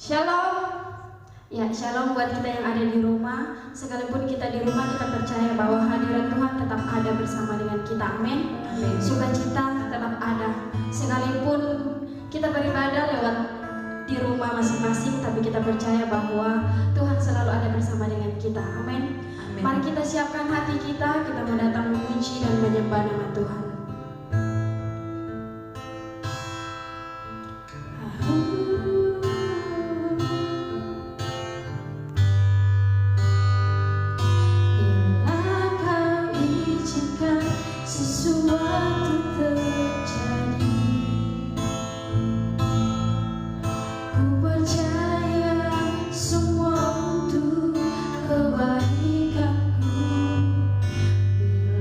Shalom. Ya, shalom buat kita yang ada di rumah. Sekalipun kita di rumah, kita percaya bahwa hadirat Tuhan tetap ada bersama dengan kita. Amin. Sukacita tetap ada. Sekalipun kita beribadah lewat di rumah masing-masing, tapi kita percaya bahwa Tuhan selalu ada bersama dengan kita. Amin. Mari kita siapkan hati kita mau datang memuji dan menyembah nama Tuhan. Sesuatu terjadi, ku percaya semua untuk kebaikanku.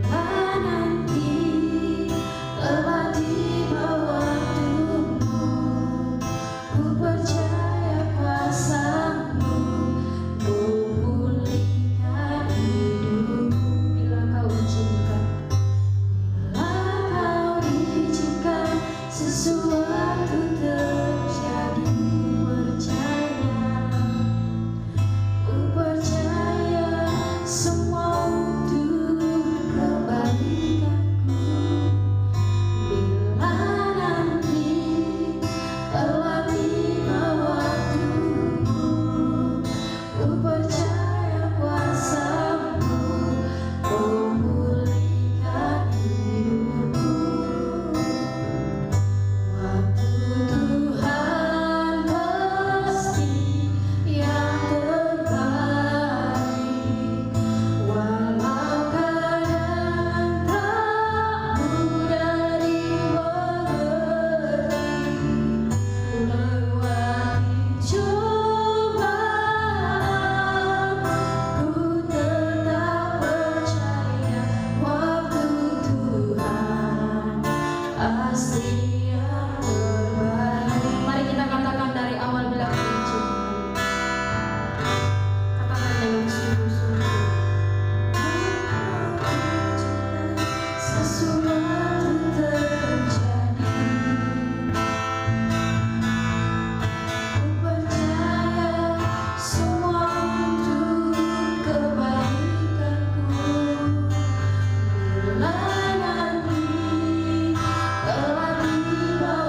Bila nanti telah tiba waktumu, ku percaya kuasa-Mu memulihkan hidupku. Bila Kau izinkan, sesuatu terjadi, ku percaya semua untuk kebaikanku. Bila nanti telah tiba waktumu, ku percaya kuasa-Mu memulihkan hidupku. Tuhan pasti yang terbaik, walau kadang tak mudah dimengerti. Lewati cobaan, ku tetap percaya waktu Tuhan pasti. Mari kita katakan dari awal bila Kau izinkan. Katakan dengan sungguh-sungguh. Sesuatu terjadi, ku percaya semua untuk kebaikanku. Bila nanti telah tiba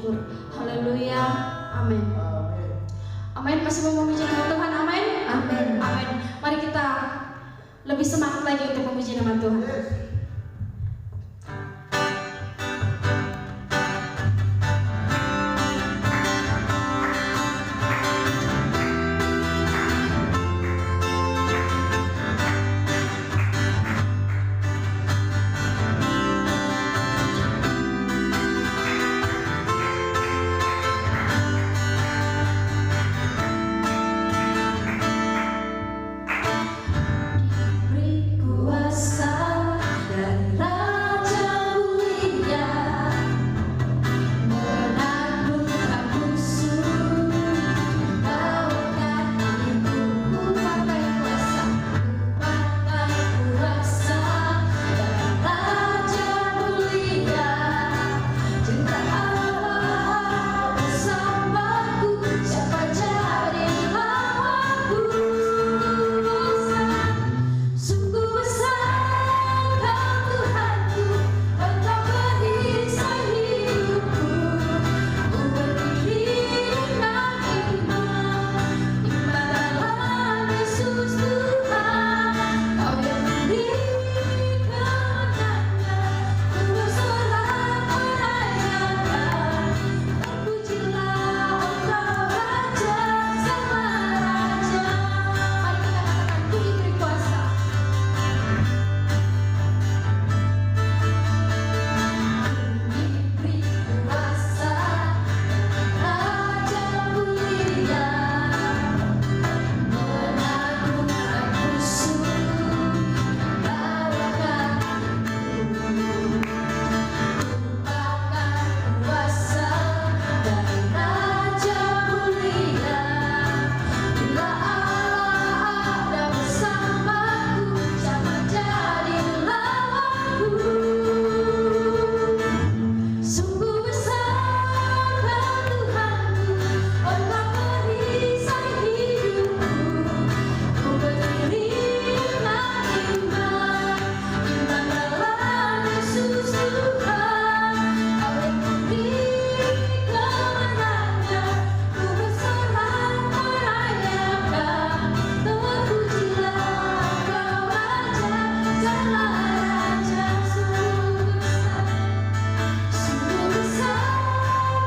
bersyukur. Haleluya. Amin. Amin. Masih mau memuji nama Tuhan. Amin. Amin. Amin. Mari kita lebih semangat lagi untuk memuji nama Tuhan. Beri kuasa dari Raja Mulia menaklukkan musuh. Bawakan ibu pakai kuasa dari Raja Mulia. Cinta Allah bersamaku, siapa jadi lawanku? Sungguh besar Kau Tuhanku, Engkau perisai hidupku. Ku berdiri dengan iman dalam Yesus Tuhan. Kau yang beri kemenangan, ku bersorak merayakan. Terpujilah Engkau Raja sama Raja. Mari kita katakan, ku diberi kuasa. Diberi kuasa Raja Mulia menaklukkan musuh. Bawakan merupakan kuasa dari Raja Mulia. Bila Allah ada bersamaku, siapa jadi lawanku? Sungguh besar Kau Tuhanku, Engkau perisai hidupku. Ku berdiri dengan iman dalam Yesus Tuhan. Kau yang beri kemenangan, ku bersorak merayakan. Terpujilah Engkau Raja sama Raja. Sungguh besar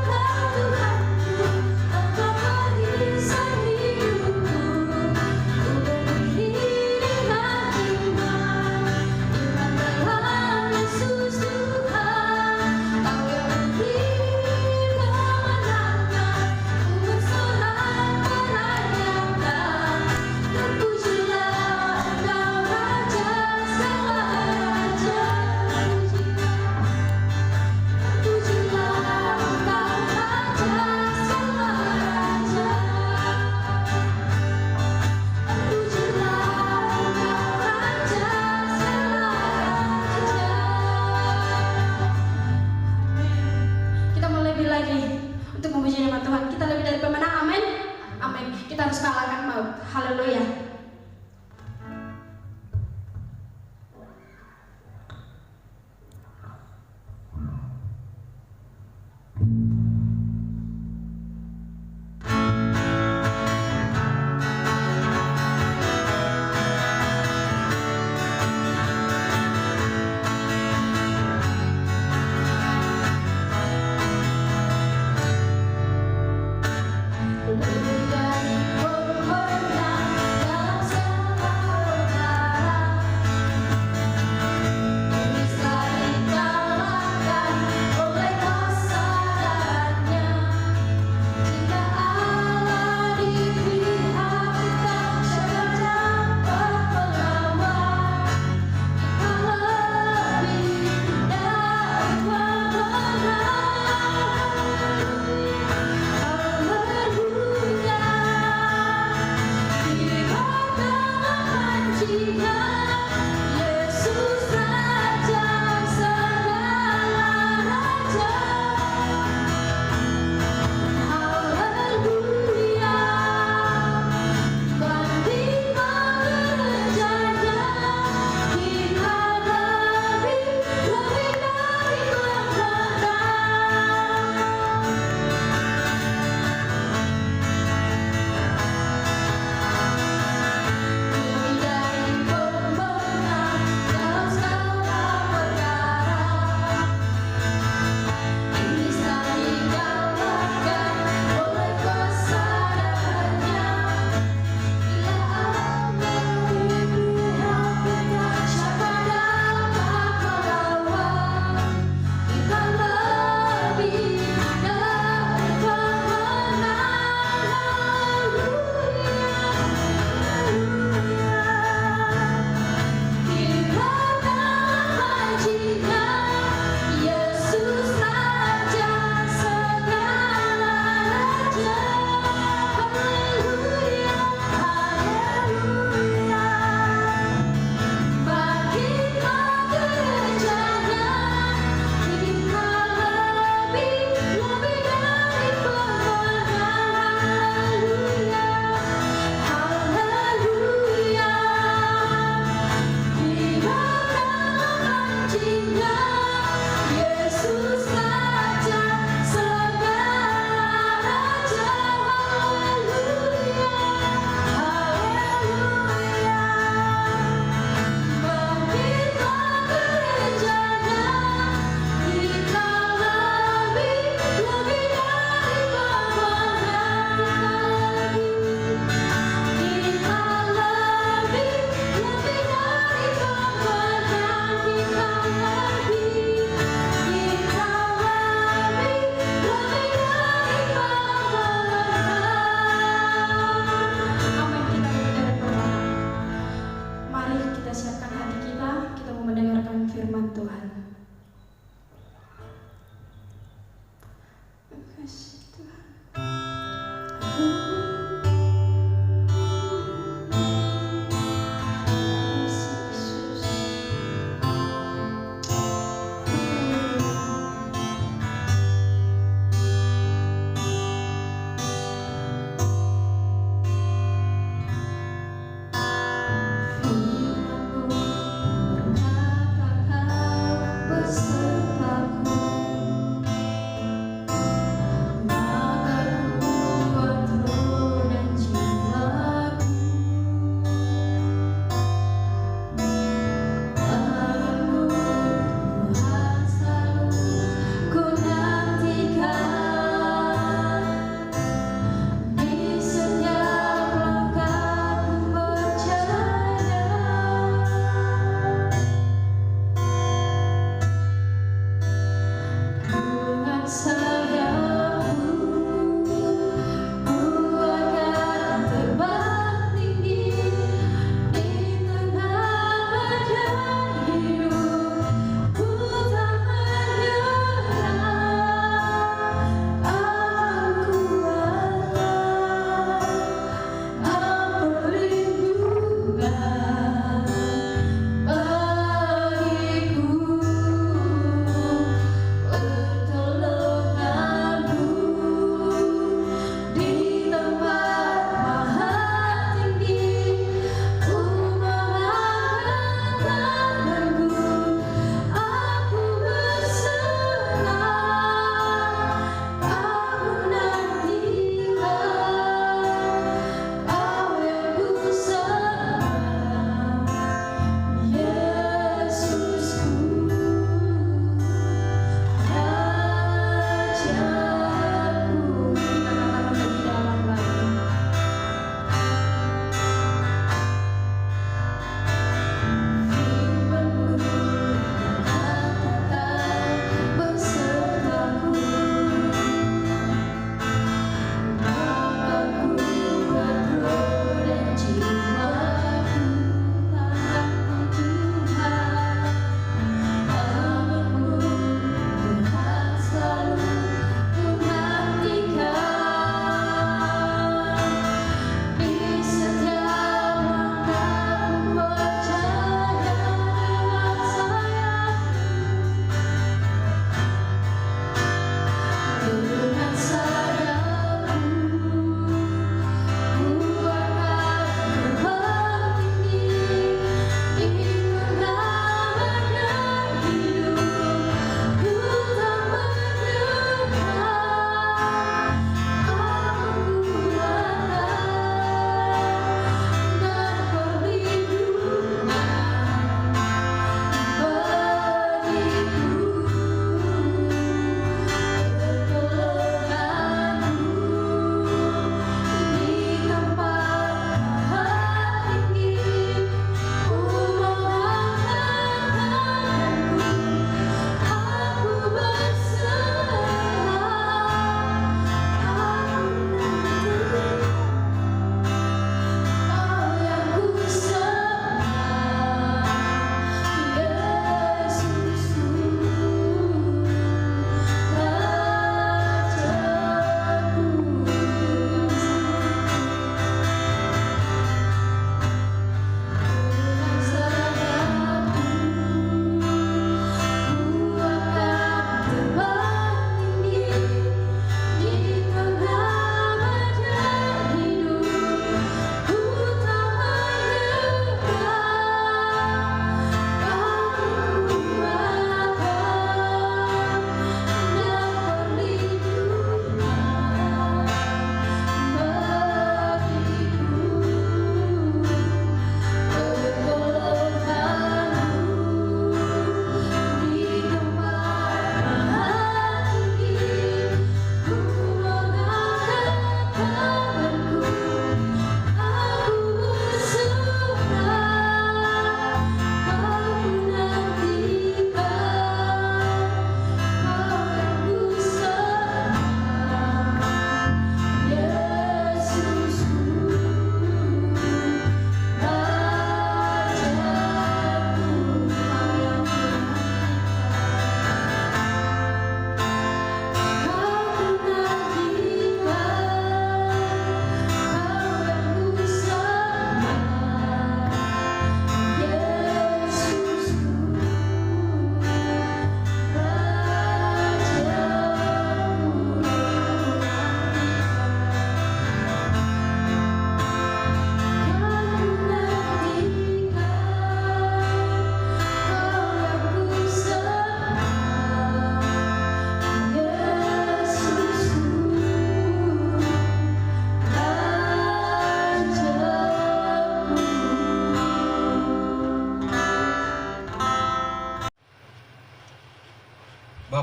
Kau Tuhanku, Engkau perisai hidupku. Ku berdiri dengan iman dalam Yesus Tuhan. Kau yang beri kemenangan, ku bersorak merayakan. Terpujilah Engkau Raja segala raja. Terpujilah Engkau Raja segala raja. Terpujilah Engkau Raja segala raja. Kita mau lebih lagi untuk memuji nama Tuhan. Kita lebih dari pemenang. Amin. Amin. Kita harus kalahkan maut. Haleluya. Lebih dari pemenang,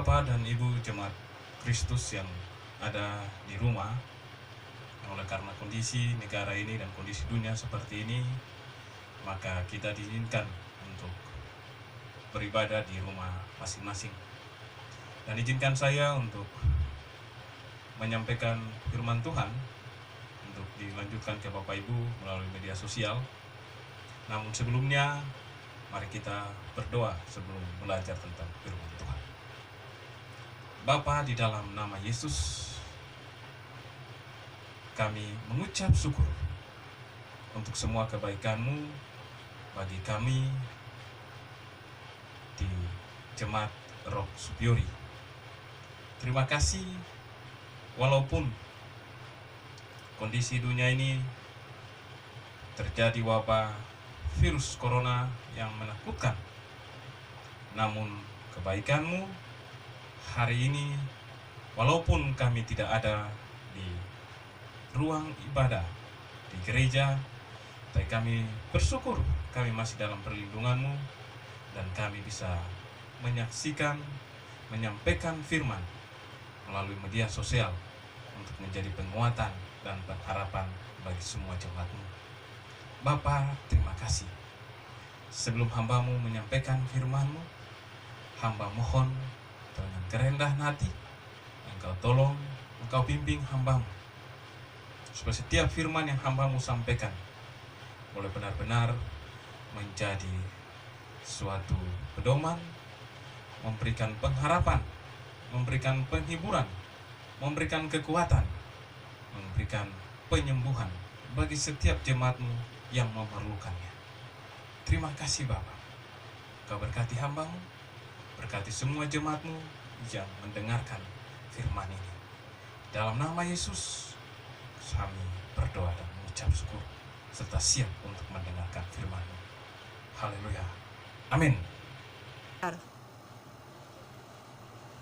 Bapak dan Ibu jemaat Kristus yang ada di rumah, oleh karena kondisi negara ini dan kondisi dunia seperti ini, maka kita diizinkan untuk beribadah di rumah masing-masing. Dan izinkan saya untuk menyampaikan firman Tuhan untuk dilanjutkan ke Bapak Ibu melalui media sosial. Namun sebelumnya, mari kita berdoa sebelum belajar tentang firman Tuhan. Bapa, di dalam nama Yesus, kami mengucap syukur untuk semua kebaikan-Mu bagi kami di Jemaat Roh Supiori. Terima kasih, walaupun kondisi dunia ini terjadi wabah virus corona yang menakutkan, namun kebaikan-Mu hari ini, walaupun kami tidak ada di ruang ibadah di gereja, tapi kami bersyukur kami masih dalam perlindungan-Mu dan kami bisa menyaksikan, menyampaikan firman melalui media sosial untuk menjadi penguatan dan pengharapan bagi semua jemaat-Mu. Bapa, terima kasih. Sebelum hamba-Mu menyampaikan firman-Mu, hamba mohon dengan kerendahan hati, Engkau tolong, Engkau bimbing hamba-Mu, supaya setiap firman yang hamba-Mu sampaikan boleh benar-benar menjadi suatu pedoman, memberikan pengharapan, memberikan penghiburan, memberikan kekuatan, memberikan penyembuhan bagi setiap jemaat-Mu yang memerlukannya. Terima kasih Bapa. Kau berkati hamba-Mu, berkati semua jemaat-Mu yang mendengarkan firman ini. Dalam nama Yesus, kami berdoa dan mengucap syukur serta siap untuk mendengarkan firman-Mu. Haleluya. Amin.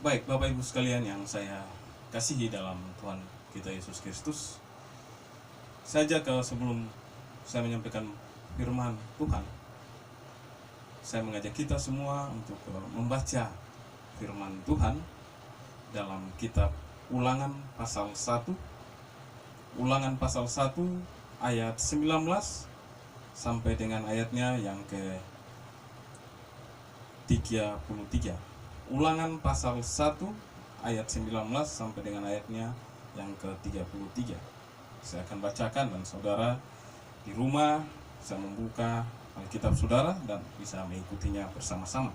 Baik, Bapak Ibu sekalian yang saya kasihi dalam Tuhan kita Yesus Kristus, saja kalau sebelum saya menyampaikan firman Tuhan, saya mengajak kita semua untuk membaca firman Tuhan dalam kitab Ulangan pasal 1. Ulangan pasal 1 ayat 19 sampai dengan ayatnya yang ke-33. Ulangan pasal 1 ayat 19 sampai dengan ayatnya yang ke-33. Saya akan bacakan dan saudara di rumah bisa membuka Alkitab saudara dan bisa mengikutinya bersama-sama.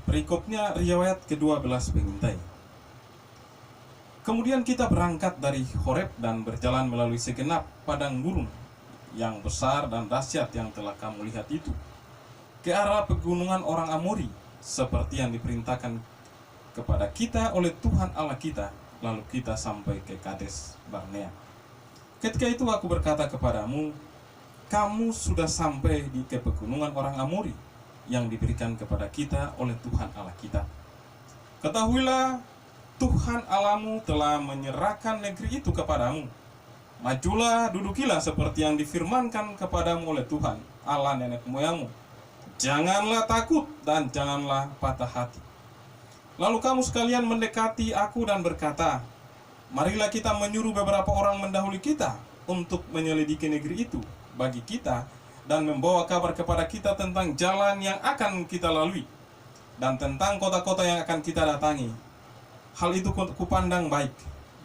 Perikopnya riwayat ke-12 pengintai. Kemudian kita berangkat dari Horeb dan berjalan melalui segenap padang gurun yang besar dan dahsyat yang telah kamu lihat itu, ke arah pegunungan orang Amori, seperti yang diperintahkan kepada kita oleh Tuhan Allah kita. Lalu kita sampai ke Kades Barnea. Ketika itu aku berkata kepadamu, kamu sudah sampai di ke pegunungan orang Amori yang diberikan kepada kita oleh Tuhan Allah kita. Ketahuilah, Tuhan Allahmu telah menyerahkan negeri itu kepadamu. Majulah, dudukilah seperti yang difirmankan kepadamu oleh Tuhan Allah nenek moyangmu. Janganlah takut dan janganlah patah hati. Lalu kamu sekalian mendekati aku dan berkata, marilah kita menyuruh beberapa orang mendahului kita untuk menyelidiki negeri itu bagi kita dan membawa kabar kepada kita tentang jalan yang akan kita lalui dan tentang kota-kota yang akan kita datangi. Hal itu kupandang baik.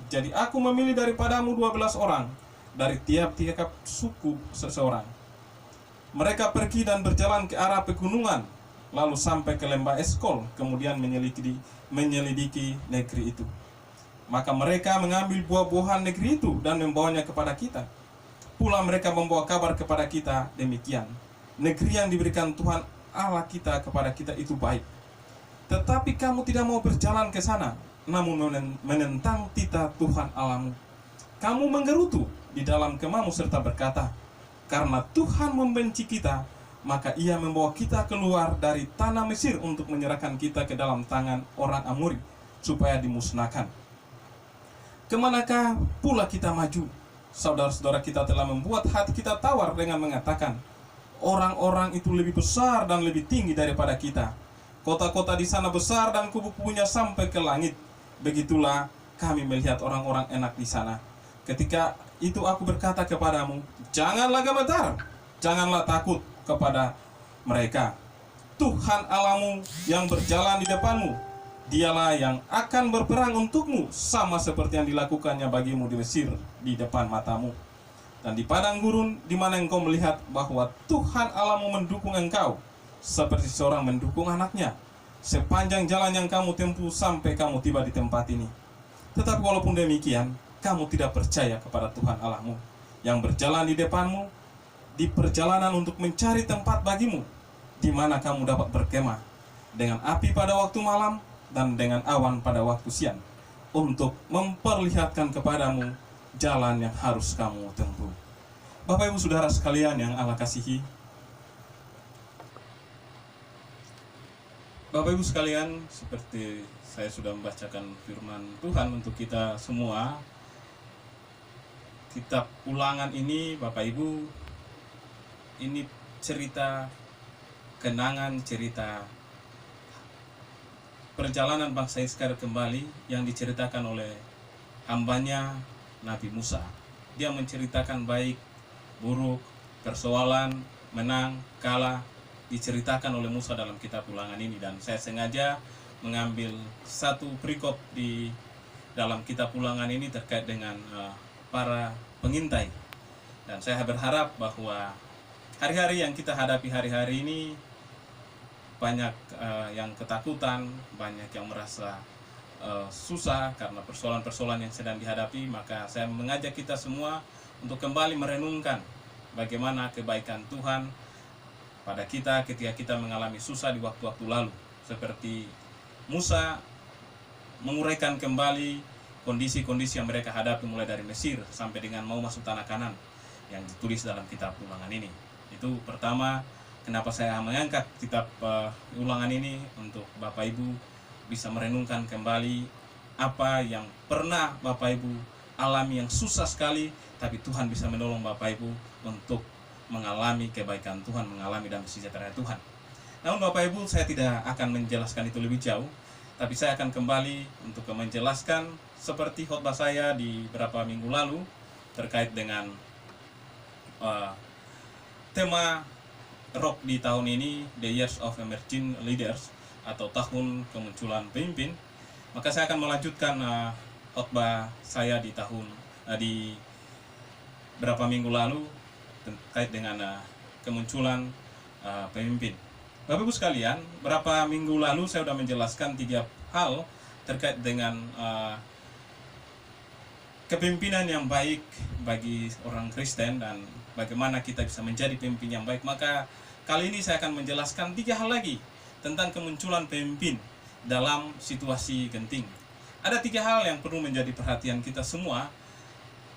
Jadi aku memilih daripadamu 12 orang dari tiap-tiap suku seseorang. Mereka pergi dan berjalan ke arah pegunungan, lalu sampai ke lembah Eskol, kemudian menyelidiki negeri itu. Maka mereka mengambil buah-buahan negeri itu dan membawanya kepada kita. Pula mereka membawa kabar kepada kita demikian, negeri yang diberikan Tuhan Allah kita kepada kita itu baik. Tetapi kamu tidak mau berjalan ke sana, namun menentang titah Tuhan Allahmu. Kamu menggerutu di dalam kemahmu serta berkata, karena Tuhan membenci kita, maka ia membawa kita keluar dari tanah Mesir untuk menyerahkan kita ke dalam tangan orang Amori, supaya dimusnahkan. Kemanakah pula kita maju? Saudara-saudara kita telah membuat hati kita tawar dengan mengatakan, orang-orang itu lebih besar dan lebih tinggi daripada kita. Kota-kota di sana besar dan kubu-kubunya sampai ke langit. Begitulah kami melihat orang-orang enak di sana. Ketika itu aku berkata kepadamu, janganlah gemetar, janganlah takut kepada mereka. Tuhan Allahmu yang berjalan di depanmu, dialah yang akan berperang untukmu, sama seperti yang dilakukannya bagimu di Mesir di depan matamu. Dan di padang gurun di mana engkau melihat bahwa Tuhan Allahmu mendukung engkau, seperti seorang mendukung anaknya, sepanjang jalan yang kamu tempuh sampai kamu tiba di tempat ini. Tetapi walaupun demikian, kamu tidak percaya kepada Tuhan Allahmu yang berjalan di depanmu di perjalanan untuk mencari tempat bagimu, di mana kamu dapat berkemah, dengan api pada waktu malam dan dengan awan pada waktu siang, untuk memperlihatkan kepadamu jalan yang harus kamu tempuh. Bapak Ibu Saudara sekalian yang Allah kasihi, Bapak Ibu sekalian, seperti saya sudah membacakan firman Tuhan untuk kita semua, kitab Ulangan ini, Bapak Ibu, ini cerita kenangan, cerita perjalanan bangsa Israel kembali yang diceritakan oleh hambanya Nabi Musa. Dia menceritakan baik, buruk, persoalan, menang, kalah, diceritakan oleh Musa dalam kitab Ulangan ini. Dan saya sengaja mengambil satu perikop di dalam kitab Ulangan ini terkait dengan para pengintai. Dan saya berharap bahwa hari-hari yang kita hadapi hari-hari ini, banyak yang ketakutan, banyak yang merasa susah karena persoalan-persoalan yang sedang dihadapi. Maka saya mengajak kita semua untuk kembali merenungkan bagaimana kebaikan Tuhan pada kita ketika kita mengalami susah di waktu-waktu lalu. Seperti Musa menguraikan kembali kondisi-kondisi yang mereka hadapi mulai dari Mesir sampai dengan mau masuk tanah Kanan yang ditulis dalam kitab Ulangan ini. Itu pertama, kenapa saya mengangkat kitab Ulangan ini, untuk Bapak Ibu bisa merenungkan kembali apa yang pernah Bapak Ibu alami yang susah sekali, tapi Tuhan bisa menolong Bapak Ibu untuk mengalami kebaikan Tuhan, mengalami damai sejahtera Tuhan. Namun Bapak Ibu, saya tidak akan menjelaskan itu lebih jauh, tapi saya akan kembali untuk menjelaskan seperti khotbah saya di beberapa minggu lalu terkait dengan tema Rock di tahun ini, The Years of Emerging Leaders, atau tahun kemunculan pemimpin. Maka saya akan melanjutkan khotbah saya di beberapa minggu lalu terkait dengan kemunculan pemimpin. Bapak Ibu sekalian, beberapa minggu lalu saya sudah menjelaskan 3 hal terkait dengan kepemimpinan yang baik bagi orang Kristen dan bagaimana kita bisa menjadi pemimpin yang baik. Maka kali ini saya akan menjelaskan 3 hal lagi tentang kemunculan pemimpin dalam situasi genting. Ada 3 hal yang perlu menjadi perhatian kita semua,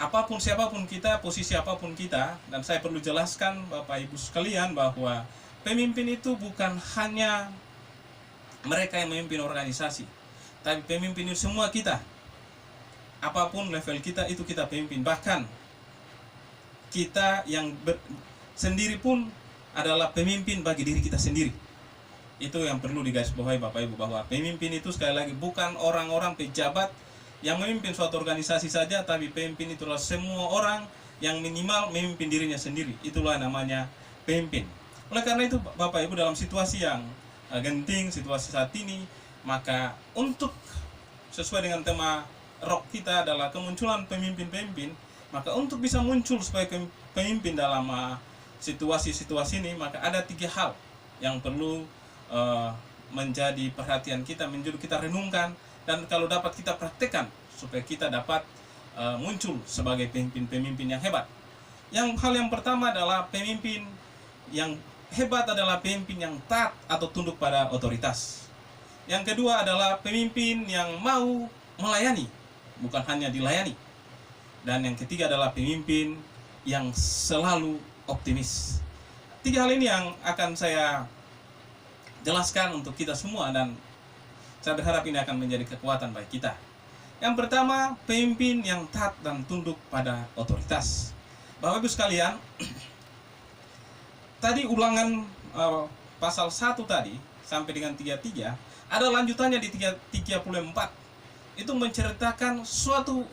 apapun siapapun kita, posisi apapun kita. Dan saya perlu jelaskan Bapak Ibu sekalian bahwa pemimpin itu bukan hanya mereka yang memimpin organisasi, tapi pemimpin itu semua kita. Apapun level kita, itu kita pemimpin. Bahkan kita yang sendiri pun adalah pemimpin bagi diri kita sendiri. Itu yang perlu digarisbawahi Bapak Ibu, bahwa pemimpin itu sekali lagi bukan orang-orang pejabat yang memimpin suatu organisasi saja, tapi pemimpin itulah semua orang yang minimal memimpin dirinya sendiri. Itulah namanya pemimpin. Oleh karena itu Bapak Ibu, dalam situasi yang genting, situasi saat ini, maka untuk sesuai dengan tema rock kita adalah kemunculan pemimpin-pemimpin, maka untuk bisa muncul sebagai pemimpin dalam situasi-situasi ini, maka ada 3 hal yang perlu menjadi perhatian kita, menjadi kita renungkan, dan kalau dapat kita praktekkan supaya kita dapat muncul sebagai pemimpin-pemimpin yang hebat. Hal yang pertama adalah pemimpin yang hebat adalah pemimpin yang taat atau tunduk pada otoritas. Yang kedua adalah pemimpin yang mau melayani, bukan hanya dilayani. Dan yang ketiga adalah pemimpin yang selalu optimis. 3 hal ini yang akan saya jelaskan untuk kita semua, dan saya berharap ini akan menjadi kekuatan bagi kita. Yang pertama, pemimpin yang taat dan tunduk pada otoritas. Bapak Ibu sekalian, tadi Ulangan pasal 1 tadi, sampai dengan 33, ada lanjutannya di 34. Itu menceritakan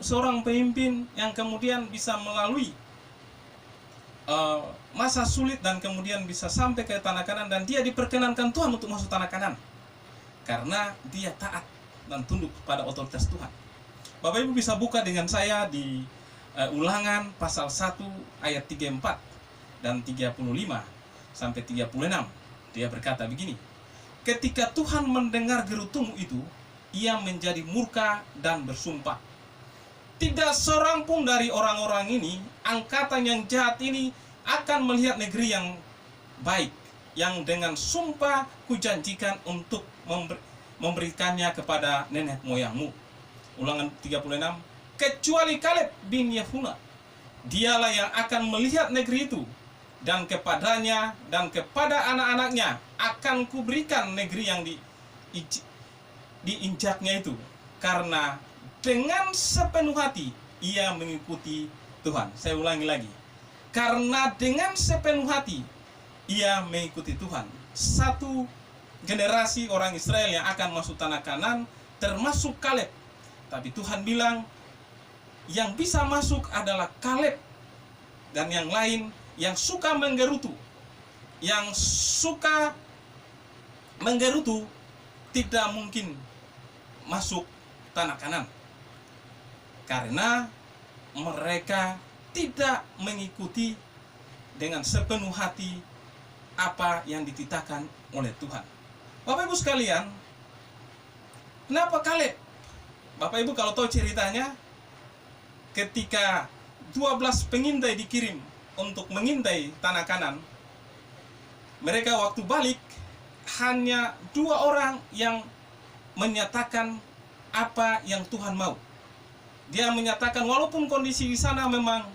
seorang pemimpin yang kemudian bisa melalui masa sulit dan kemudian bisa sampai ke tanah Kanaan, dan dia diperkenankan Tuhan untuk masuk tanah Kanaan karena dia taat dan tunduk pada otoritas Tuhan. Bapak Ibu bisa buka dengan saya di Ulangan pasal 1 ayat 34 dan 35 sampai 36. Dia berkata begini, ketika Tuhan mendengar gerutumu itu, ia menjadi murka dan bersumpah, tidak seorang pun dari orang-orang ini, angkatan yang jahat ini, akan melihat negeri yang baik, yang dengan sumpah kujanjikan untuk memberikannya kepada nenek moyangmu. Ulangan 36, kecuali Kaleb bin Yefune, dialah yang akan melihat negeri itu, dan kepadanya dan kepada anak-anaknya akan kuberikan negeri yang diinjaknya itu, karena dengan sepenuh hati ia mengikuti Tuhan. Saya ulangi lagi, karena dengan sepenuh hati ia mengikuti Tuhan. Satu generasi orang Israel yang akan masuk tanah Kanaan, termasuk Kaleb. Tapi Tuhan bilang yang bisa masuk adalah Kaleb dan yang lain yang suka menggerutu. Yang suka menggerutu tidak mungkin masuk tanah Kanaan, karena mereka tidak mengikuti dengan sepenuh hati apa yang dititahkan oleh Tuhan. Bapak Ibu sekalian, kenapa Kaleb? Bapak Ibu kalau tahu ceritanya, ketika 12 pengintai dikirim untuk mengintai tanah Kanaan, mereka waktu balik hanya 2 orang yang menyatakan apa yang Tuhan mau. Dia menyatakan walaupun kondisi di sana memang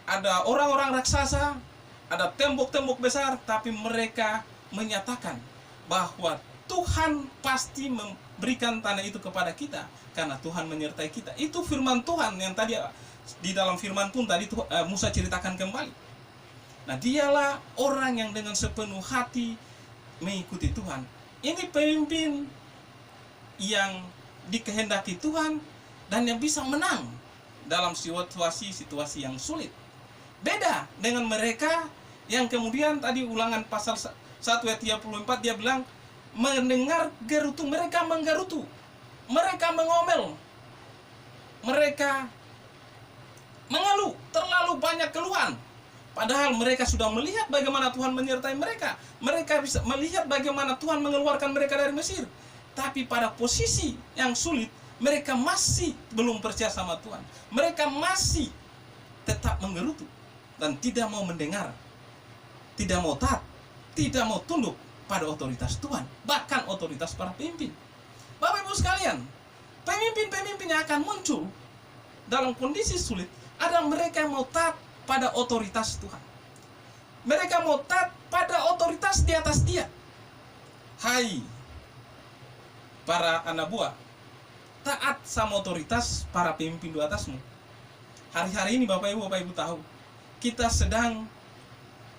ada orang-orang raksasa, ada tembok-tembok besar, tapi mereka menyatakan bahwa Tuhan pasti memberikan tanah itu kepada kita karena Tuhan menyertai kita. Itu firman Tuhan yang tadi di dalam firman pun tadi Musa ceritakan kembali. Nah, dialah orang yang dengan sepenuh hati mengikuti Tuhan. Ini pemimpin yang dikehendaki Tuhan dan yang bisa menang dalam situasi yang sulit. Beda dengan mereka yang kemudian tadi Ulangan pasal 1 ayat 34 dia bilang mendengar gerutu, mereka menggerutu, mereka mengomel, mereka mengeluh, terlalu banyak keluhan. Padahal mereka sudah melihat bagaimana Tuhan menyertai mereka. Mereka bisa melihat bagaimana Tuhan mengeluarkan mereka dari Mesir. Tapi pada posisi yang sulit, mereka masih belum percaya sama Tuhan. Mereka masih tetap menggerutu dan tidak mau mendengar, tidak mau taat, tidak mau tunduk pada otoritas Tuhan, bahkan otoritas para pemimpin. Bapak Ibu sekalian, pemimpin-pemimpin yang akan muncul dalam kondisi sulit adalah mereka yang mau taat pada otoritas Tuhan. Mereka mau taat pada otoritas di atas dia. Hai para anak buah, taat sama otoritas para pemimpin di atasmu. Hari-hari ini Bapak Ibu tahu, kita sedang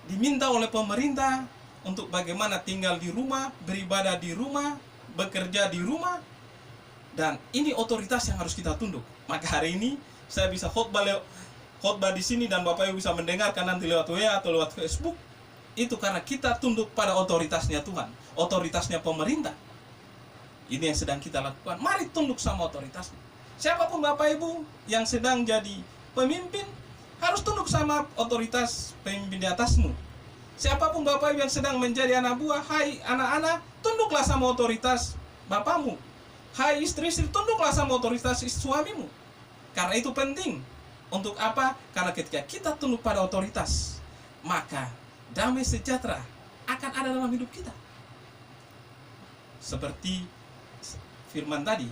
diminta oleh pemerintah untuk bagaimana tinggal di rumah, beribadah di rumah, bekerja di rumah, dan ini otoritas yang harus kita tunduk. Maka hari ini saya bisa khotbah di sini dan Bapak Ibu bisa mendengarkan nanti lewat WA atau lewat Facebook. Itu karena kita tunduk pada otoritasnya Tuhan, otoritasnya pemerintah. Ini yang sedang kita lakukan. Mari tunduk sama otoritasnya. Siapapun Bapak Ibu yang sedang jadi pemimpin, harus tunduk sama otoritas pemimpin di atasmu. Siapapun Bapak Ibu yang sedang menjadi anak buah, hai anak-anak, tunduklah sama otoritas bapamu. Hai istri-istri, tunduklah sama otoritas suamimu. Karena itu penting. Untuk apa? Karena ketika kita tunduk pada otoritas, maka damai sejahtera akan ada dalam hidup kita. Seperti firman tadi,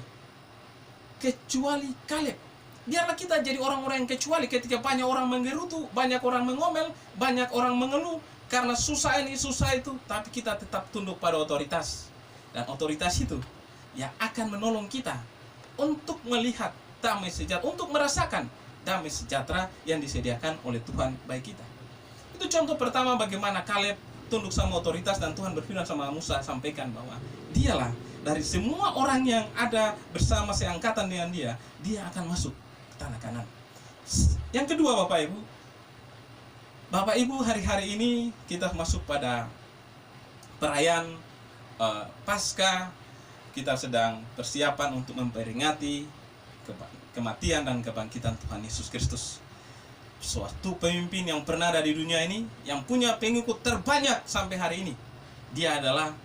kecuali Kaleb. Biarlah kita jadi orang-orang yang kecuali ketika banyak orang menggerutu, banyak orang mengomel, banyak orang mengeluh karena susah ini, susah itu, tapi kita tetap tunduk pada otoritas. Dan otoritas itu yang akan menolong kita untuk melihat damai sejahtera, untuk merasakan damai sejahtera yang disediakan oleh Tuhan bagi kita. Itu contoh pertama bagaimana Kaleb tunduk sama otoritas, dan Tuhan berfirman sama Musa, sampaikan bahwa dialah dari semua orang yang ada bersama seangkatan dengan dia akan masuk ke tanah Kanaan. Yang kedua, Bapak Ibu, hari-hari ini kita masuk pada perayaan Paskah. Kita sedang persiapan untuk memperingati kematian dan kebangkitan Tuhan Yesus Kristus. Suatu pemimpin yang pernah ada di dunia ini, yang punya pengikut terbanyak sampai hari ini, dia adalah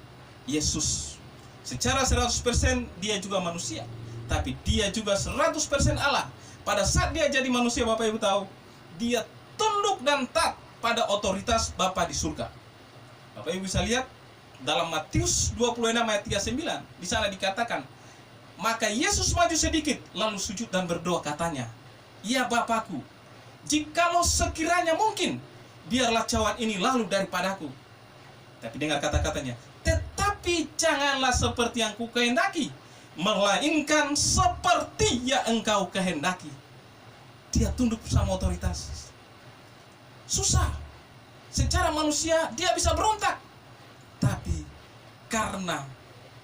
Yesus. Secara 100% dia juga manusia, tapi dia juga 100% Allah. Pada saat dia jadi manusia, Bapak Ibu tahu, dia tunduk dan taat pada otoritas Bapa di surga. Bapak Ibu bisa lihat dalam Matius 26 ayat 39, di sana dikatakan, maka Yesus maju sedikit lalu sujud dan berdoa, katanya, ya Bapakku, jikalau sekiranya mungkin, biarlah cawan ini lalu daripadaku. Tapi dengar kata-katanya, tetapi janganlah seperti yang ku kehendaki, melainkan seperti yang engkau kehendaki. Dia tunduk sama otoritas. Susah. Secara manusia dia bisa berontak, tapi karena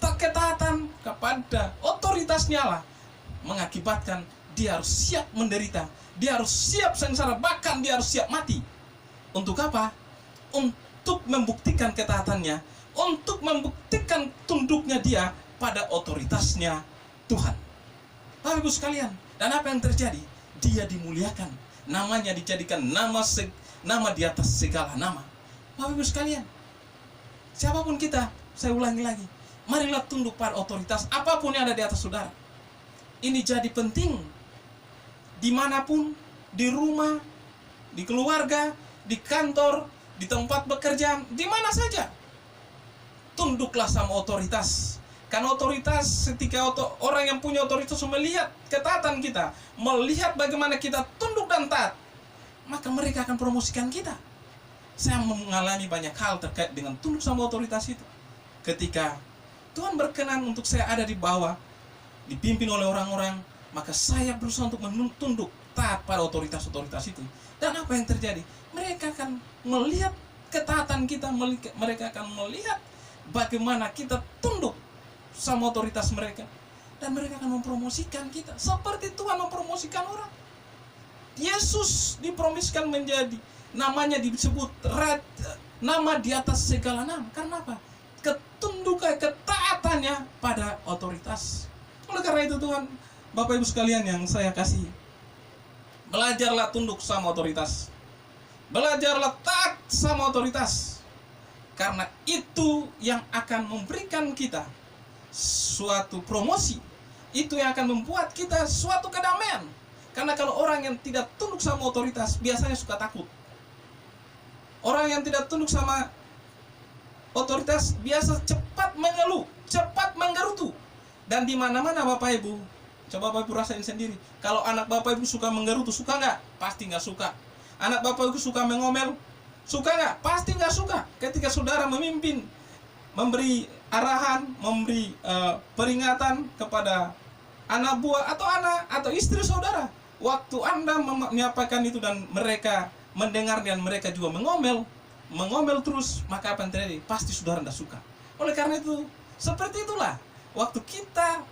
ketaatan kepada otoritasnya lah, mengakibatkan dia harus siap menderita, dia harus siap sengsara, bahkan dia harus siap mati. Untuk apa? Untuk membuktikan ketaatannya, untuk membuktikan tunduknya dia pada otoritasnya Tuhan. Bapak Ibu sekalian, dan apa yang terjadi? Dia dimuliakan, namanya dijadikan nama di atas segala nama. Bapak Ibu sekalian, siapapun kita, saya ulangi lagi, marilah tunduk pada otoritas apapun yang ada di atas saudara. Ini jadi penting. Dimanapun, di rumah, di keluarga, di kantor, di tempat bekerja, di mana saja, tunduklah sama otoritas. Karena otoritas, ketika orang yang punya otoritas melihat ketaatan kita, melihat bagaimana kita tunduk dan taat, maka mereka akan promosikan kita. Saya mengalami banyak hal terkait dengan tunduk sama otoritas itu. Ketika Tuhan berkenan untuk saya ada di bawah, dipimpin oleh orang-orang, maka saya berusaha untuk menunduk taat pada otoritas-otoritas itu. Dan apa yang terjadi? Mereka akan melihat ketaatan kita, mereka akan melihat bagaimana kita tunduk sama otoritas mereka, dan mereka akan mempromosikan kita seperti Tuhan mempromosikan orang. Yesus dipromosikan menjadi, namanya disebut nama di atas segala nama. Karena apa? Ketundukan, ketaatannya pada otoritas. Oleh karena itu Tuhan, Bapak Ibu sekalian yang saya kasih, belajarlah tunduk sama otoritas, belajarlah taat sama otoritas, karena itu yang akan memberikan kita suatu promosi, itu yang akan membuat kita suatu kedamaian. Karena kalau orang yang tidak tunduk sama otoritas biasanya suka takut. Orang yang tidak tunduk sama otoritas biasa cepat mengeluh, cepat menggerutu. Dan di mana-mana Bapak Ibu, coba Bapak Ibu rasain sendiri. Kalau anak Bapak Ibu suka menggerutu, suka nggak? Pasti nggak suka. Anak Bapak Ibu suka mengomel, suka nggak? Pasti nggak suka. Ketika saudara memimpin, memberi arahan, memberi peringatan kepada anak buah atau istri saudara, waktu Anda menyampaikan itu dan mereka mendengar dan mereka juga mengomel terus, maka apa yang terjadi? Pasti saudara tidak suka. Oleh karena itu, seperti itulah waktu kita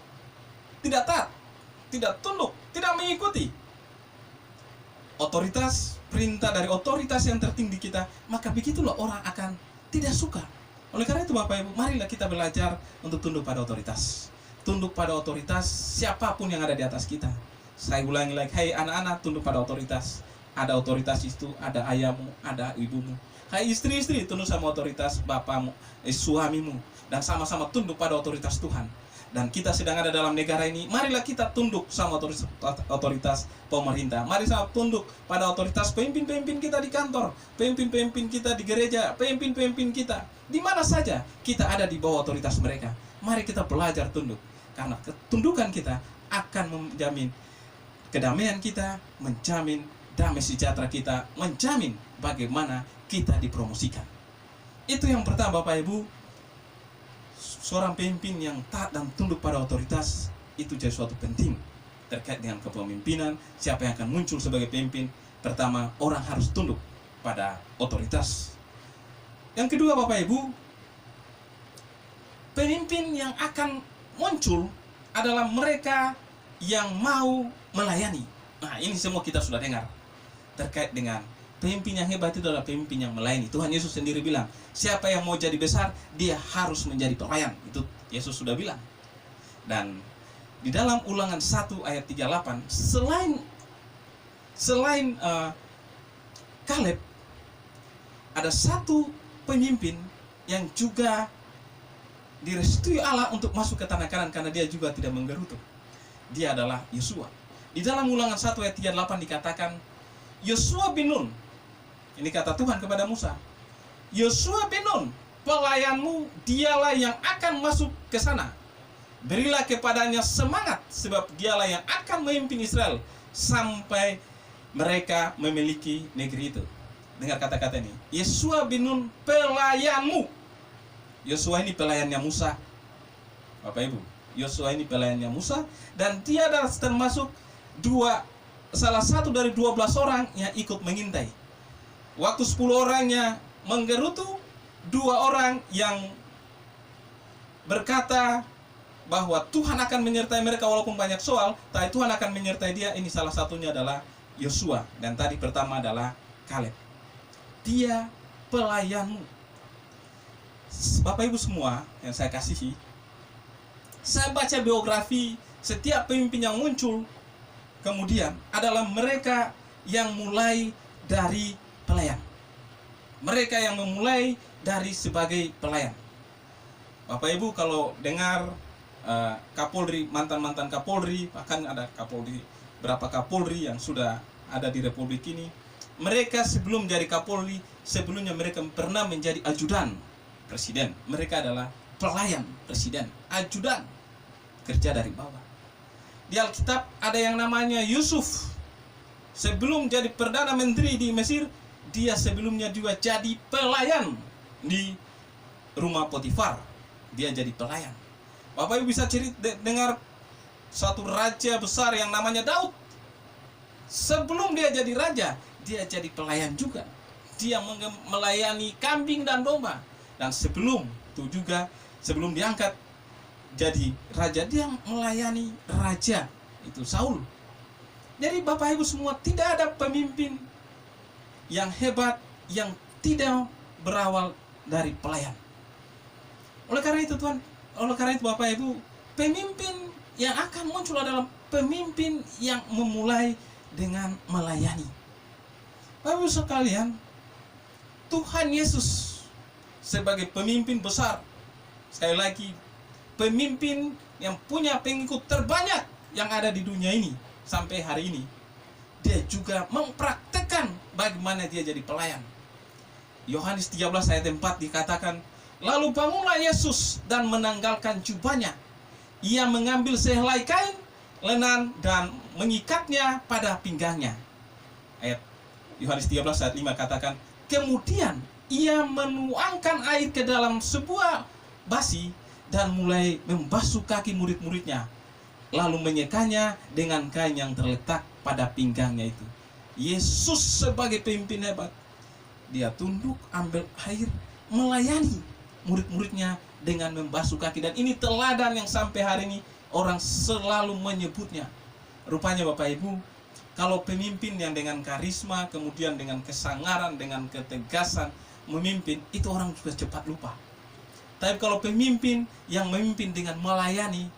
tidak taat, tidak tunduk, tidak mengikuti otoritas, perintah dari otoritas yang tertinggi kita, maka begitulah orang akan tidak suka. Oleh karena itu Bapak Ibu, marilah kita belajar untuk tunduk pada otoritas. Tunduk pada otoritas siapapun yang ada di atas kita. Saya ulangi lagi, hai anak-anak, tunduk pada otoritas. Ada otoritas itu, ada ayahmu, ada ibumu. Hai istri-istri, tunduk sama otoritas bapamu, suamimu. Dan sama-sama tunduk pada otoritas Tuhan. Dan kita sedang ada dalam negara ini, marilah kita tunduk sama otoritas pemerintah. Mari sama tunduk pada otoritas pemimpin-pemimpin kita di kantor, pemimpin-pemimpin kita di gereja, pemimpin-pemimpin kita. Di mana saja kita ada di bawah otoritas mereka. Mari kita belajar tunduk. Karena ketundukan kita akan menjamin kedamaian kita, menjamin damai sejahtera kita, menjamin bagaimana kita dipromosikan. Itu yang pertama Bapak Ibu. Seorang pemimpin yang taat dan tunduk pada otoritas itu jadi suatu penting terkait dengan kepemimpinan. Siapa yang akan muncul sebagai pemimpin? Pertama, orang harus tunduk pada otoritas. Yang kedua Bapak Ibu, pemimpin yang akan muncul adalah mereka yang mau melayani. Nah, ini semua kita sudah dengar terkait dengan pemimpin yang hebat itu adalah pemimpin yang melayani. Tuhan Yesus sendiri bilang, siapa yang mau jadi besar, dia harus menjadi pelayan. Itu Yesus sudah bilang. Dan di dalam Ulangan 1 ayat 38, selain Kaleb, ada satu pemimpin yang juga direstui Allah untuk masuk ke tanah Kanaan karena dia juga tidak menggerutu. Dia adalah Yosua. Di dalam Ulangan 1 ayat 38 dikatakan, Yosua bin Nun, ini kata Tuhan kepada Musa, Yosua bin Nun, pelayanmu dialah yang akan masuk ke sana. Berilah kepadanya semangat, sebab dialah yang akan memimpin Israel sampai mereka memiliki negeri itu. Dengar kata-kata ini, Yosua bin Nun, pelayanmu. Yosua ini pelayannya Musa. Bapak Ibu, Yosua ini pelayannya Musa, dan dia adalah termasuk salah satu dari 12 orang yang ikut mengintai. Waktu 10 orangnya menggerutu, 2 orang yang berkata bahwa Tuhan akan menyertai mereka walaupun banyak soal, tapi Tuhan akan menyertai dia. Ini salah satunya adalah Yosua, dan tadi pertama adalah Kaleb. Dia pelayanmu. Bapak Ibu semua yang saya kasihi, saya baca biografi setiap pemimpin yang muncul kemudian adalah mereka yang mulai dari pelayan. Mereka yang memulai dari sebagai pelayan. Bapak Ibu kalau dengar Kapolri, mantan-mantan Kapolri, bahkan ada Kapolri, berapa Kapolri yang sudah ada di Republik ini, mereka sebelum jadi Kapolri, sebelumnya mereka pernah menjadi ajudan Presiden. Mereka adalah pelayan Presiden, ajudan, kerja dari bawah. Di Alkitab ada yang namanya Yusuf. Sebelum jadi Perdana Menteri di Mesir, dia sebelumnya juga jadi pelayan di rumah Potifar. Dia jadi pelayan. Bapak Ibu bisa dengar satu raja besar yang namanya Daud. Sebelum dia jadi raja, dia jadi pelayan juga. Dia melayani kambing dan domba. Dan sebelum itu juga, sebelum diangkat jadi raja, dia melayani raja, itu Saul. Jadi Bapak Ibu semua, tidak ada pemimpin yang hebat yang tidak berawal dari pelayan. Oleh karena itu Bapak Ibu, pemimpin yang akan muncul adalah pemimpin yang memulai dengan melayani. Bapak Ibu sekalian, Tuhan Yesus sebagai pemimpin besar, sekali lagi, pemimpin yang punya pengikut terbanyak yang ada di dunia ini sampai hari ini, dia juga mempraktekkan bagaimana dia jadi pelayan. Yohanes 13 ayat 4 dikatakan, lalu bangunlah Yesus dan menanggalkan jubahnya. Ia mengambil sehelai kain lenan dan mengikatnya pada pinggangnya. Ayat Yohanes 13 ayat 5 katakan, kemudian ia menuangkan air ke dalam sebuah basi dan mulai membasuh kaki murid-muridnya, lalu menyekanya dengan kain yang terletak pada pinggangnya itu. Yesus sebagai pemimpin hebat, dia tunduk, ambil air, melayani murid-muridnya dengan membasuh kaki. Dan ini teladan yang sampai hari ini orang selalu menyebutnya. Rupanya Bapak Ibu, kalau pemimpin yang dengan karisma, kemudian dengan kesangaran, dengan ketegasan memimpin, itu orang sudah cepat lupa. Tapi kalau pemimpin yang memimpin dengan melayani,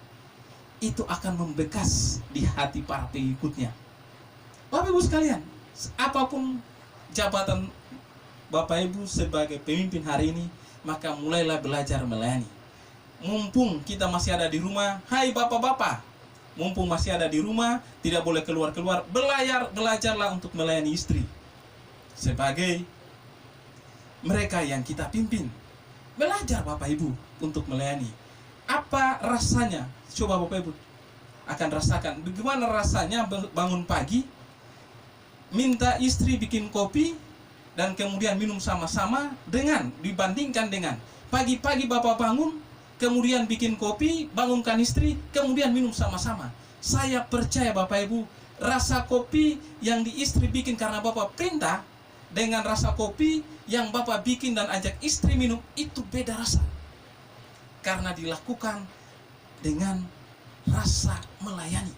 itu akan membekas di hati para pengikutnya. Bapak Ibu sekalian, apapun jabatan Bapak Ibu sebagai pemimpin hari ini, maka mulailah belajar melayani. Mumpung kita masih ada di rumah, hai bapak-bapak, mumpung masih ada di rumah, tidak boleh keluar-keluar, belajarlah untuk melayani istri. Sebagai mereka yang kita pimpin, belajar Bapak Ibu untuk melayani. Apa rasanya? Coba Bapak Ibu akan rasakan bagaimana rasanya bangun pagi, minta istri bikin kopi, dan kemudian minum sama-sama, dengan dibandingkan dengan pagi-pagi Bapak bangun, kemudian bikin kopi, bangunkan istri, kemudian minum sama-sama. Saya percaya Bapak Ibu, rasa kopi yang di istri bikin karena Bapak perintah, dengan rasa kopi yang Bapak bikin dan ajak istri minum itu beda rasa. Karena dilakukan dengan rasa melayani.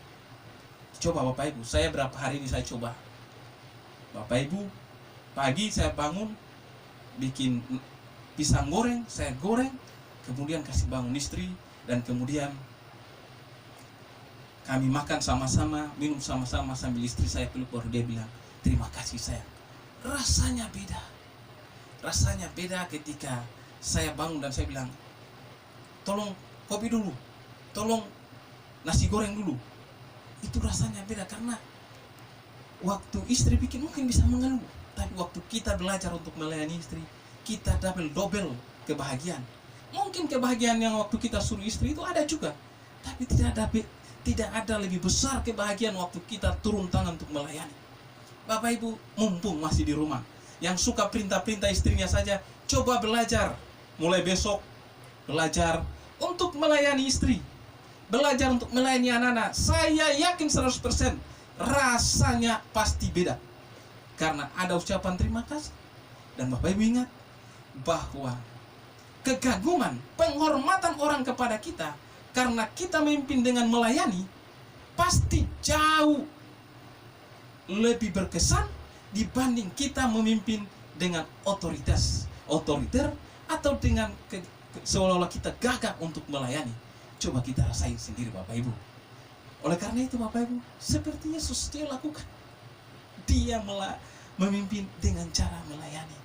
Coba Bapak Ibu, saya berapa hari ini saya coba. Bapak Ibu, pagi saya bangun, bikin pisang goreng, saya goreng, kemudian kasih bangun istri, dan kemudian kami makan sama-sama, minum sama-sama sambil istri saya peluk, baru dia bilang, terima kasih sayang. Rasanya beda. Rasanya beda ketika saya bangun dan saya bilang, tolong kopi dulu, tolong nasi goreng dulu. Itu rasanya beda karena waktu istri bikin mungkin bisa mengeluh, tapi waktu kita belajar untuk melayani istri, kita double kebahagiaan. Mungkin kebahagiaan yang waktu kita suruh istri itu ada juga, tapi tidak ada lebih besar kebahagiaan waktu kita turun tangan untuk melayani. Bapak Ibu, mumpung masih di rumah, yang suka perintah-perintah istrinya saja, coba belajar. Mulai besok, belajar untuk melayani istri. Belajar untuk melayani anak-anak. Saya yakin 100% rasanya pasti beda. Karena ada ucapan terima kasih. Dan Bapak Ibu ingat bahwa kegaguman, penghormatan orang kepada kita karena kita memimpin dengan melayani pasti jauh lebih berkesan dibanding kita memimpin dengan otoriter atau dengan seolah-olah kita gagah untuk melayani. Coba kita rasain sendiri Bapak Ibu. Oleh karena itu Bapak Ibu, seperti Yesus dia lakukan. Dia memimpin dengan cara melayani.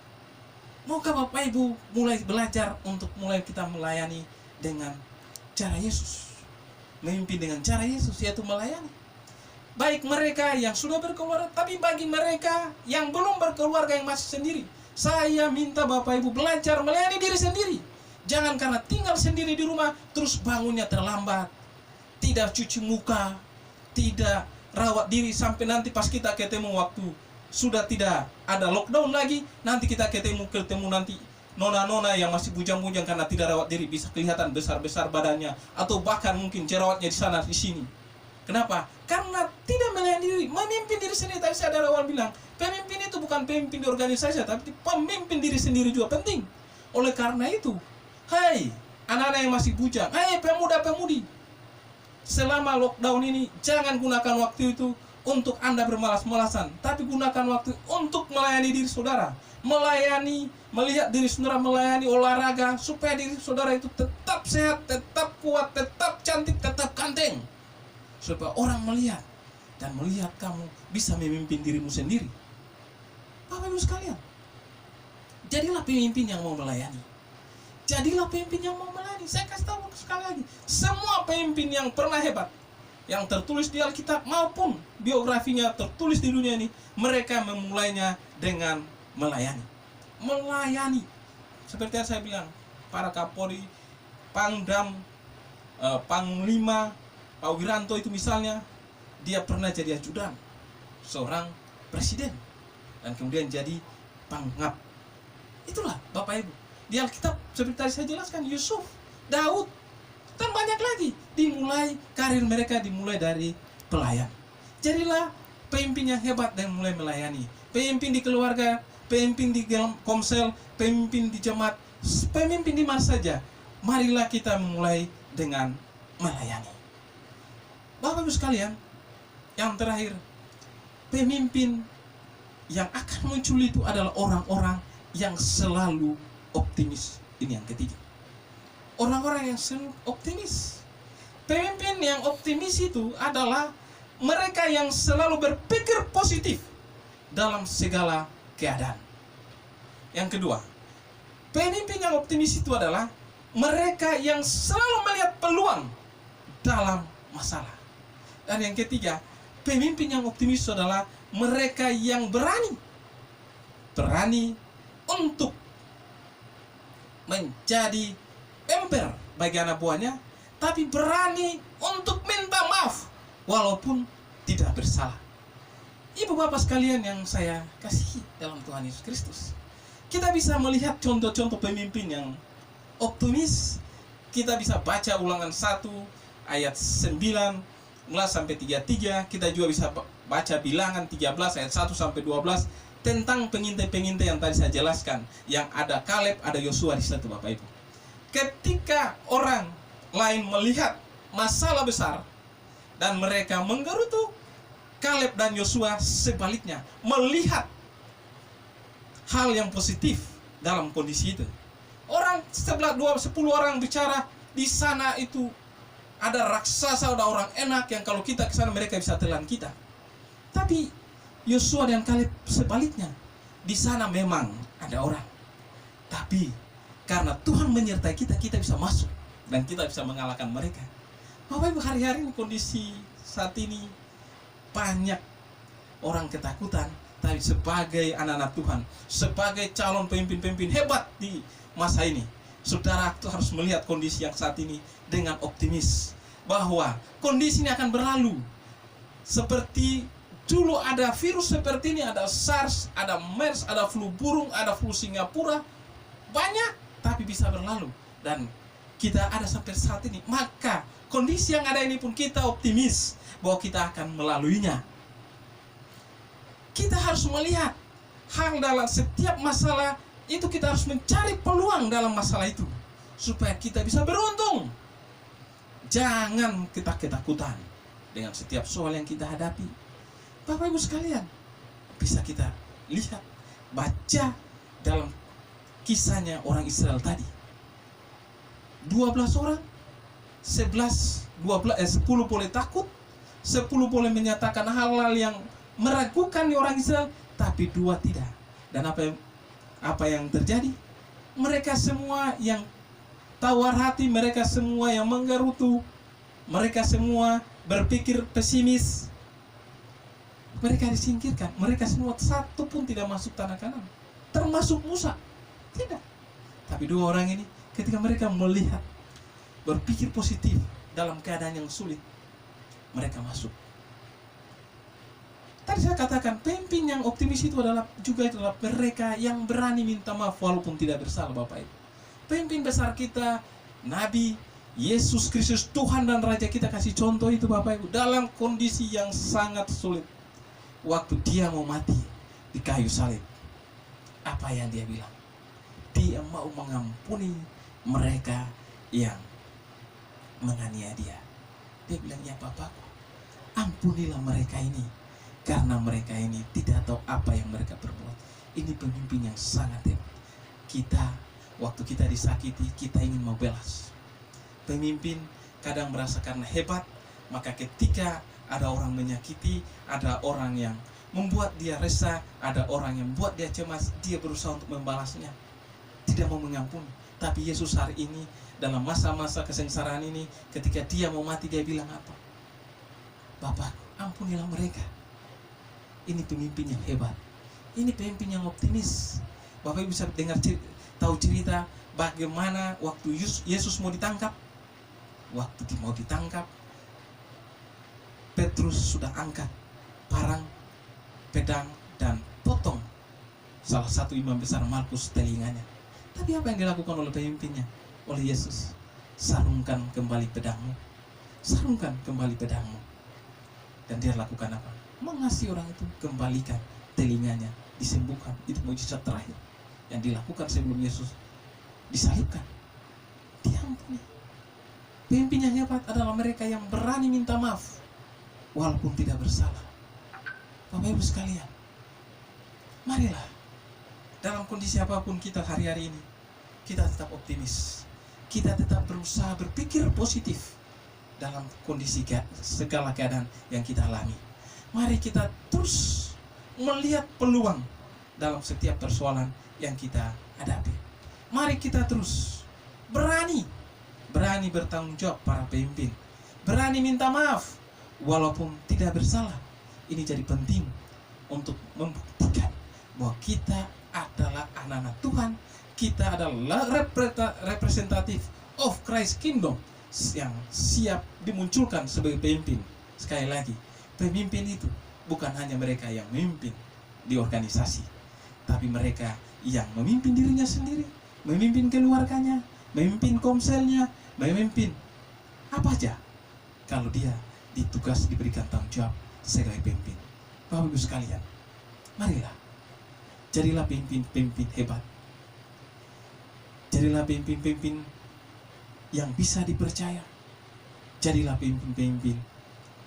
Maukah Bapak Ibu mulai belajar untuk mulai kita melayani dengan cara Yesus? Memimpin dengan cara Yesus, yaitu melayani. Baik mereka yang sudah berkeluarga, tapi bagi mereka yang belum berkeluarga, yang masih sendiri, saya minta Bapak Ibu belajar melayani diri sendiri. Jangan karena tinggal sendiri di rumah, terus bangunnya terlambat, tidak cuci muka, tidak rawat diri, sampai nanti pas kita ketemu waktu sudah tidak ada lockdown lagi, nanti kita ketemu nanti nona-nona yang masih bujang-bujang karena tidak rawat diri, bisa kelihatan besar-besar badannya, atau bahkan mungkin jerawatnya di sana di sini. Kenapa? Karena tidak melayani diri, memimpin diri sendiri. Tadi saya dari awal bilang, pemimpin itu bukan pemimpin di organisasi, tapi pemimpin diri sendiri juga penting. Oleh karena itu, hai anak-anak yang masih bujang, hai pemuda-pemudi, selama lockdown ini jangan gunakan waktu itu untuk Anda bermalas-malasan, tapi gunakan waktu untuk melayani diri saudara, melayani, melihat diri saudara melayani, olahraga, supaya diri saudara itu tetap sehat, tetap kuat, tetap cantik, tetap ganteng, supaya orang melihat dan melihat kamu bisa memimpin dirimu sendiri. Bapak Ibu sekalian, jadilah pemimpin yang mau melayani. Jadilah pemimpin yang mau melayani. Saya kasih tahu sekali lagi, semua pemimpin yang pernah hebat, yang tertulis di Alkitab maupun biografinya tertulis di dunia ini, mereka memulainya dengan melayani. Melayani. Seperti yang saya bilang, para Kapolri, Pangdam, Panglima, Pak Wiranto itu misalnya, dia pernah jadi ajudan seorang presiden dan kemudian jadi pangap. Itulah Bapak Ibu. Di Alkitab seperti tadi saya jelaskan, Yusuf, Daud, dan banyak lagi. Karir mereka dimulai dari pelayan. Jadilah pemimpin yang hebat dan mulai melayani. Pemimpin di keluarga, pemimpin di komsel, pemimpin di jemaat, pemimpin di mana saja. Marilah kita memulai dengan melayani. Bapak Ibu sekalian, yang terakhir, pemimpin yang akan muncul itu adalah orang-orang yang selalu optimis. Ini yang ketiga. Orang-orang yang selalu optimis. Pemimpin yang optimis itu adalah mereka yang selalu berpikir positif dalam segala keadaan. Yang kedua, pemimpin yang optimis itu adalah mereka yang selalu melihat peluang dalam masalah. Dan yang ketiga, pemimpin yang optimis adalah mereka yang berani untuk menjadi ember bagi anak buahnya, tapi berani untuk minta maaf walaupun tidak bersalah. Ibu bapak sekalian yang saya kasihi dalam Tuhan Yesus Kristus, kita bisa melihat contoh-contoh pemimpin yang optimis. Kita bisa baca Ulangan 1 ayat 9 sampai 33. Kita juga bisa baca Bilangan 13 ayat 1 sampai 12. tentang pengintai-pengintai yang tadi saya jelaskan, yang ada Kaleb, ada Yosua di situ Bapak Ibu. Ketika orang lain melihat masalah besar dan mereka menggerutu, Kaleb dan Yosua sebaliknya melihat hal yang positif dalam kondisi itu. Orang sebelah 10 orang bicara di sana itu ada raksasa, ada orang enak yang kalau kita ke sana mereka bisa telan kita. Tapi Yosua dan Kaleb sebaliknya, di sana memang ada orang, tapi karena Tuhan menyertai kita, kita bisa masuk dan kita bisa mengalahkan mereka. Bapak Ibu, hari-hari ini kondisi saat ini banyak orang ketakutan, tapi sebagai anak-anak Tuhan, sebagai calon pemimpin-pemimpin hebat di masa ini, saudara itu harus melihat kondisi yang saat ini dengan optimis, bahwa kondisi ini akan berlalu. Seperti dulu ada virus seperti ini, ada SARS, ada MERS, ada flu burung, ada flu Singapura, banyak, tapi bisa berlalu. Dan kita ada sampai saat ini. Maka kondisi yang ada ini pun kita optimis bahwa kita akan melaluinya. Kita harus melihat hal dalam setiap masalah itu, kita harus mencari peluang dalam masalah itu supaya kita bisa beruntung. Jangan kita ketakutan dengan setiap soal yang kita hadapi. Bapak Ibu sekalian, bisa kita lihat, baca dalam kisahnya orang Israel tadi. 12 orang, 10 boleh takut, 10 boleh menyatakan hal-hal yang meragukan di orang Israel, tapi 2 tidak. Dan apa yang terjadi? Mereka semua yang tawar hati, mereka semua yang menggerutu, mereka semua berpikir pesimis, mereka disingkirkan. Mereka semua satu pun tidak masuk tanah Kanaan, termasuk Musa, tidak. Tapi 2 orang ini ketika mereka melihat, berpikir positif dalam keadaan yang sulit, mereka masuk. Tadi saya katakan pemimpin yang optimis itu adalah mereka yang berani minta maaf walaupun tidak bersalah. Bapak Ibu, pemimpin besar kita, Nabi Yesus Kristus, Tuhan dan Raja kita, kasih contoh itu Bapak Ibu, dalam kondisi yang sangat sulit. Waktu dia mau mati di kayu salib, apa yang dia bilang? Dia mau mengampuni mereka yang menganiaya dia. Dia bilang, ya Bapakku, ampunilah mereka ini, karena mereka ini tidak tahu apa yang mereka perbuat. Ini pemimpin yang sangat hebat. Kita, waktu kita disakiti, kita ingin mau balas. Pemimpin kadang merasa karena hebat, maka ketika ada orang menyakiti, ada orang yang membuat dia resah, ada orang yang membuat dia cemas, dia berusaha untuk membalasnya, tidak mau mengampuni. Tapi Yesus hari ini dalam masa-masa kesengsaraan ini, ketika dia mau mati, dia bilang apa? Bapak, ampunilah mereka. Ini pemimpin yang hebat, ini pemimpin yang optimis. Bapak Ibu bisa dengar tahu cerita bagaimana waktu Yesus mau ditangkap. Waktu dia mau ditangkap, Petrus sudah angkat parang, pedang, dan potong salah satu imam besar Markus telinganya. Tapi apa yang dilakukan oleh pemimpinnya, oleh Yesus? Sarungkan kembali pedangmu, sarungkan kembali pedangmu. Dan dia lakukan apa? Mengasihi orang itu, kembalikan telinganya, disembuhkan. Itu mujizat terakhir yang dilakukan sebelum Yesus disalibkan. Diampuni. Pemimpin yang hebat adalah mereka yang berani minta maaf walaupun tidak bersalah. Bapak Ibu sekalian, marilah dalam kondisi apapun kita hari-hari ini, kita tetap optimis, kita tetap berusaha berpikir positif dalam kondisi segala keadaan yang kita alami. Mari kita terus melihat peluang dalam setiap persoalan yang kita hadapi. Mari kita terus berani bertanggung jawab, para pemimpin, berani minta maaf walaupun tidak bersalah. Ini jadi penting untuk membuktikan bahwa kita adalah anak-anak Tuhan, kita adalah representatif of Christ Kingdom yang siap dimunculkan sebagai pemimpin. Sekali lagi, pemimpin itu bukan hanya mereka yang memimpin di organisasi, tapi mereka yang memimpin dirinya sendiri, memimpin keluarganya, memimpin komselnya, memimpin apa aja kalau dia diberikan tanggung jawab sebagai pemimpin. Bapak Ibu sekalian, marilah Jadilah pemimpin-pemimpin hebat. Jadilah pemimpin-pemimpin yang bisa dipercaya. Jadilah pemimpin-pemimpin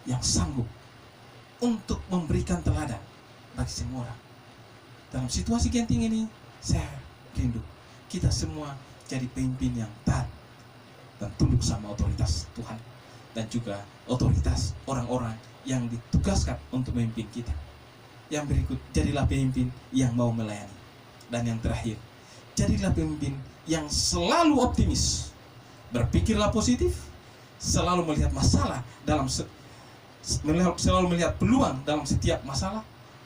yang sanggup untuk memberikan teladan bagi semua orang. Dalam situasi genting ini, saya rindu kita semua jadi pemimpin yang taat dan tunduk sama otoritas Tuhan dan juga otoritas orang-orang yang ditugaskan untuk memimpin kita. Yang berikut, jadilah pemimpin yang mau melayani. Dan yang terakhir, jadilah pemimpin yang selalu optimis. Berpikirlah positif, selalu melihat masalah selalu melihat peluang dalam setiap masalah.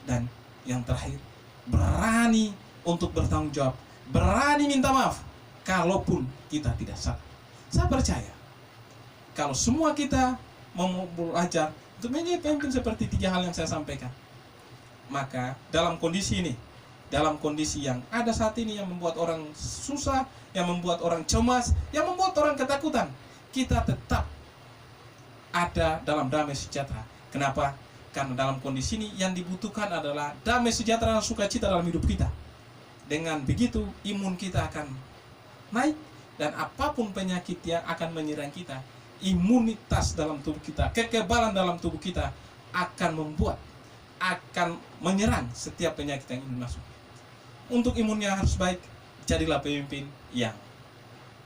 Dan yang terakhir, berani untuk bertanggung jawab, berani minta maaf kalaupun kita tidak salah. Saya percaya kalau semua kita mau belajar untuk menjadi pemimpin seperti 3 hal yang saya sampaikan, maka dalam kondisi ini, dalam kondisi yang ada saat ini yang membuat orang susah, yang membuat orang cemas, yang membuat orang ketakutan, kita tetap ada dalam damai sejahtera. Kenapa? Karena dalam kondisi ini yang dibutuhkan adalah damai sejahtera dan sukacita dalam hidup kita. Dengan begitu imun kita akan naik, dan apapun penyakit yang akan menyerang kita, imunitas dalam tubuh kita, kekebalan dalam tubuh kita akan menyerang setiap penyakit yang ingin masuk. Untuk imunnya harus baik, jadilah pemimpin yang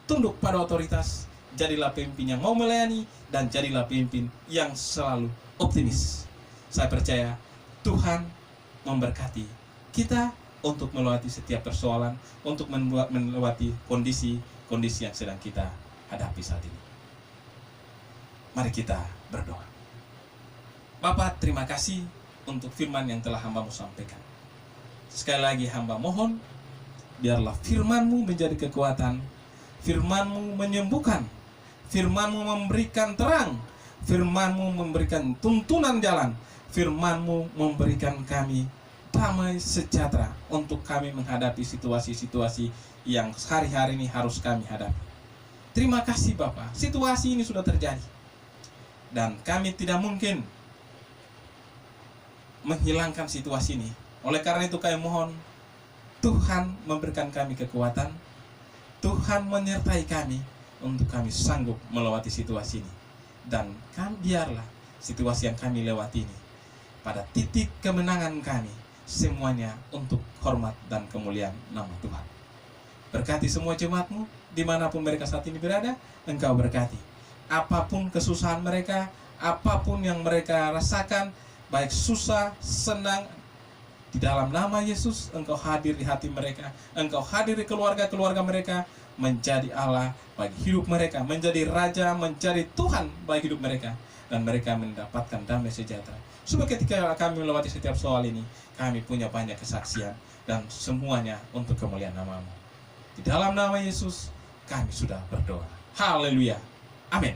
tunduk pada otoritas, jadilah pemimpin yang mau melayani, dan jadilah pemimpin yang selalu optimis. Saya percaya Tuhan memberkati kita untuk melewati setiap persoalan, untuk melewati kondisi yang sedang kita hadapi saat ini. Mari kita berdoa. Bapa, terima kasih untuk firman yang telah hamba-Mu sampaikan. Sekali lagi hamba mohon, biarlah firman-Mu menjadi kekuatan, firman-Mu menyembuhkan, firman-Mu memberikan terang, firman-Mu memberikan tuntunan jalan, firman-Mu memberikan kami damai sejahtera untuk kami menghadapi situasi-situasi yang hari-hari ini harus kami hadapi. Terima kasih Bapa, situasi ini sudah terjadi dan kami tidak mungkin menghilangkan situasi ini. Oleh karena itu kami mohon Tuhan memberikan kami kekuatan, Tuhan menyertai kami untuk kami sanggup melewati situasi ini. Dan biarlah situasi yang kami lewati ini pada titik kemenangan kami, semuanya untuk hormat dan kemuliaan nama Tuhan. Berkati semua jemaat-Mu dimanapun mereka saat ini berada. Engkau berkati apapun kesusahan mereka, apapun yang mereka rasakan, baik susah, senang, di dalam nama Yesus Engkau hadir di hati mereka, Engkau hadir di keluarga-keluarga mereka, menjadi Allah bagi hidup mereka, menjadi Raja, menjadi Tuhan bagi hidup mereka, dan mereka mendapatkan damai sejahtera. Supaya ketika kami melewati setiap soal ini, kami punya banyak kesaksian, dan semuanya untuk kemuliaan nama-Mu. Di dalam nama Yesus kami sudah berdoa. Haleluya. Amin.